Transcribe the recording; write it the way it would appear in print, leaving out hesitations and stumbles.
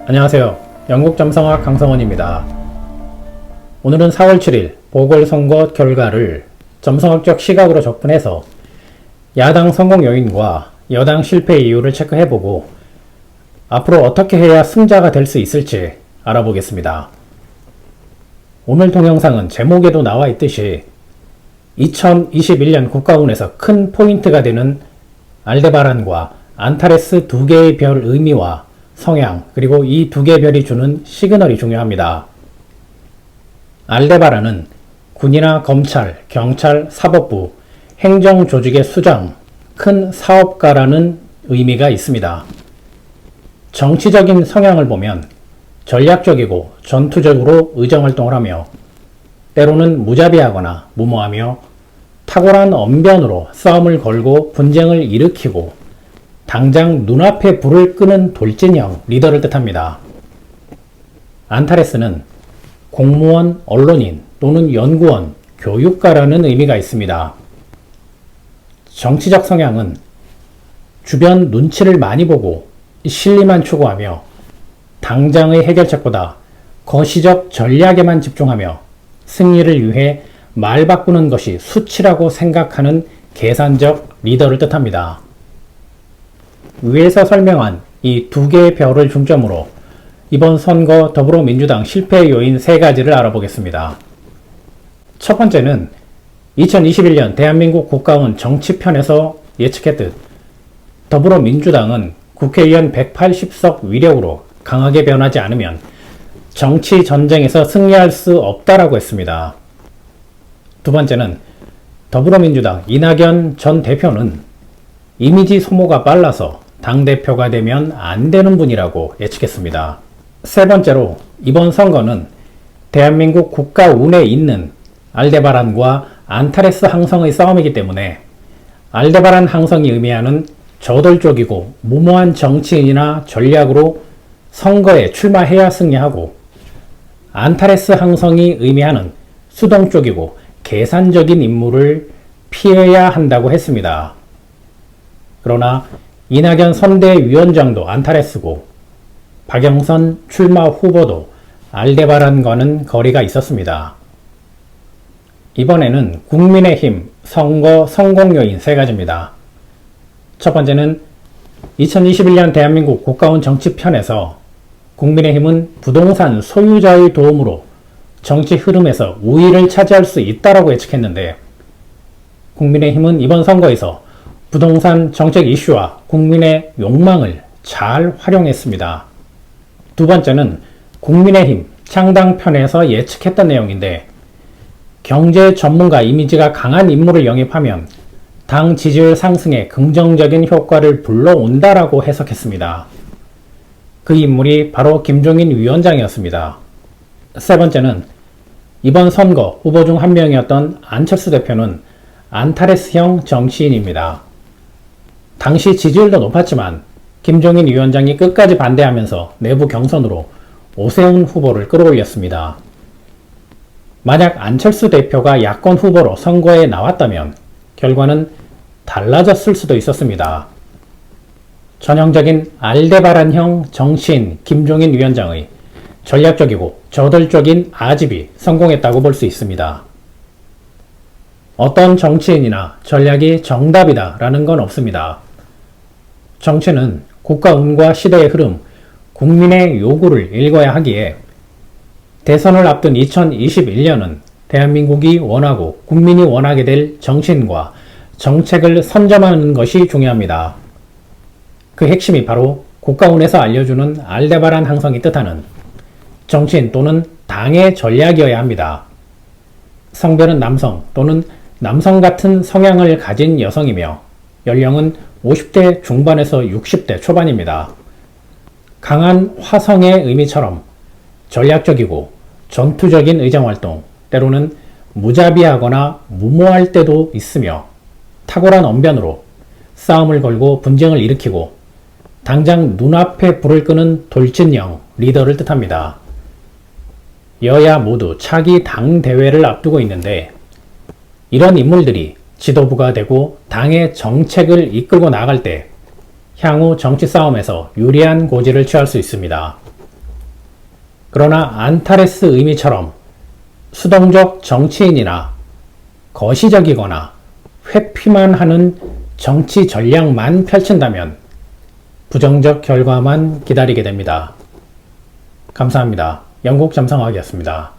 안녕하세요. 영국 점성학 강성원입니다. 오늘은 4월 7일 보궐선거 결과를 점성학적 시각으로 접근해서 야당 성공 요인과 여당 실패 이유를 체크해보고 앞으로 어떻게 해야 승자가 될 수 있을지 알아보겠습니다. 오늘 동영상은 제목에도 나와 있듯이 2021년 국가운에서 큰 포인트가 되는 알데바란과 안타레스 두 개의 별 의미와 성향, 그리고 이 두 개의 별이 주는 시그널이 중요합니다. 알데바란은 군이나 검찰, 경찰, 사법부, 행정조직의 수장, 큰 사업가라는 의미가 있습니다. 정치적인 성향을 보면 전략적이고 전투적으로 의정활동을 하며 때로는 무자비하거나 무모하며 탁월한 언변으로 싸움을 걸고 분쟁을 일으키고 당장 눈앞에 불을 끄는 돌진형 리더를 뜻합니다. 안타레스는 공무원, 언론인 또는 연구원, 교육가라는 의미가 있습니다. 정치적 성향은 주변 눈치를 많이 보고 실리만 추구하며 당장의 해결책보다 거시적 전략에만 집중하며 승리를 위해 말 바꾸는 것이 수치라고 생각하는 계산적 리더를 뜻합니다. 위에서 설명한 이 두 개의 별을 중점으로 이번 선거 더불어민주당 실패 요인 3가지를 알아보겠습니다. 첫 번째는 2021년 대한민국 국가운 정치편에서 예측했듯 더불어민주당은 국회의원 180석 위력으로 강하게 변하지 않으면 정치 전쟁에서 승리할 수 없다라고 했습니다. 두 번째는 더불어민주당 이낙연 전 대표는 이미지 소모가 빨라서 당대표가 되면 안 되는 분이라고 예측했습니다. 세 번째로 이번 선거는 대한민국 국가운에 있는 알데바란과 안타레스 항성의 싸움이기 때문에 알데바란 항성이 의미하는 저돌적이고 무모한 정치인이나 전략으로 선거에 출마해야 승리하고 안타레스 항성이 의미하는 수동적이고 계산적인 인물을 피해야 한다고 했습니다. 그러나 이낙연 선대위원장도 안타레스고 박영선 출마 후보도 알데바란과는 거리가 있었습니다. 이번에는 국민의힘 선거 성공 요인 3가지입니다. 첫 번째는 2021년 대한민국 국가운 정치편에서 국민의힘은 부동산 소유자의 도움으로 정치 흐름에서 우위를 차지할 수 있다라고 예측했는데 국민의힘은 이번 선거에서 부동산 정책 이슈와 국민의 욕망을 잘 활용했습니다. 두 번째는 국민의힘 창당편에서 예측했던 내용인데 경제 전문가 이미지가 강한 인물을 영입하면 당 지지율 상승에 긍정적인 효과를 불러온다라고 해석했습니다. 그 인물이 바로 김종인 위원장이었습니다. 세 번째는 이번 선거 후보 중 한 명이었던 안철수 대표는 안타레스형 정치인입니다. 당시 지지율도 높았지만 김종인 위원장이 끝까지 반대하면서 내부 경선으로 오세훈 후보를 끌어올렸습니다. 만약 안철수 대표가 야권 후보로 선거에 나왔다면 결과는 달라졌을 수도 있었습니다. 전형적인 알데바란형 정치인 김종인 위원장의 전략적이고 저돌적인 아집이 성공했다고 볼 수 있습니다. 어떤 정치인이나 전략이 정답이다 라는 건 없습니다. 정치는 국가운과 시대의 흐름, 국민의 요구를 읽어야 하기에 대선을 앞둔 2021년은 대한민국이 원하고 국민이 원하게 될 정치인과 정책을 선점하는 것이 중요합니다. 그 핵심이 바로 국가운에서 알려주는 알데바란 항성이 뜻하는 정치인 또는 당의 전략이어야 합니다. 성별은 남성 또는 남성 같은 성향을 가진 여성이며 연령은 50대 중반에서 60대 초반입니다. 강한 화성의 의미처럼 전략적이고 전투적인 의정활동, 때로는 무자비하거나 무모할 때도 있으며 탁월한 언변으로 싸움을 걸고 분쟁을 일으키고 당장 눈앞에 불을 끄는 돌진형 리더를 뜻합니다. 여야 모두 차기 당 대회를 앞두고 있는데 이런 인물들이 지도부가 되고 당의 정책을 이끌고 나갈 때 향후 정치 싸움에서 유리한 고지를 취할 수 있습니다. 그러나 안타레스 의미처럼 수동적 정치인이나 거시적이거나 회피만 하는 정치 전략만 펼친다면 부정적 결과만 기다리게 됩니다. 감사합니다. 영국 점성학이었습니다.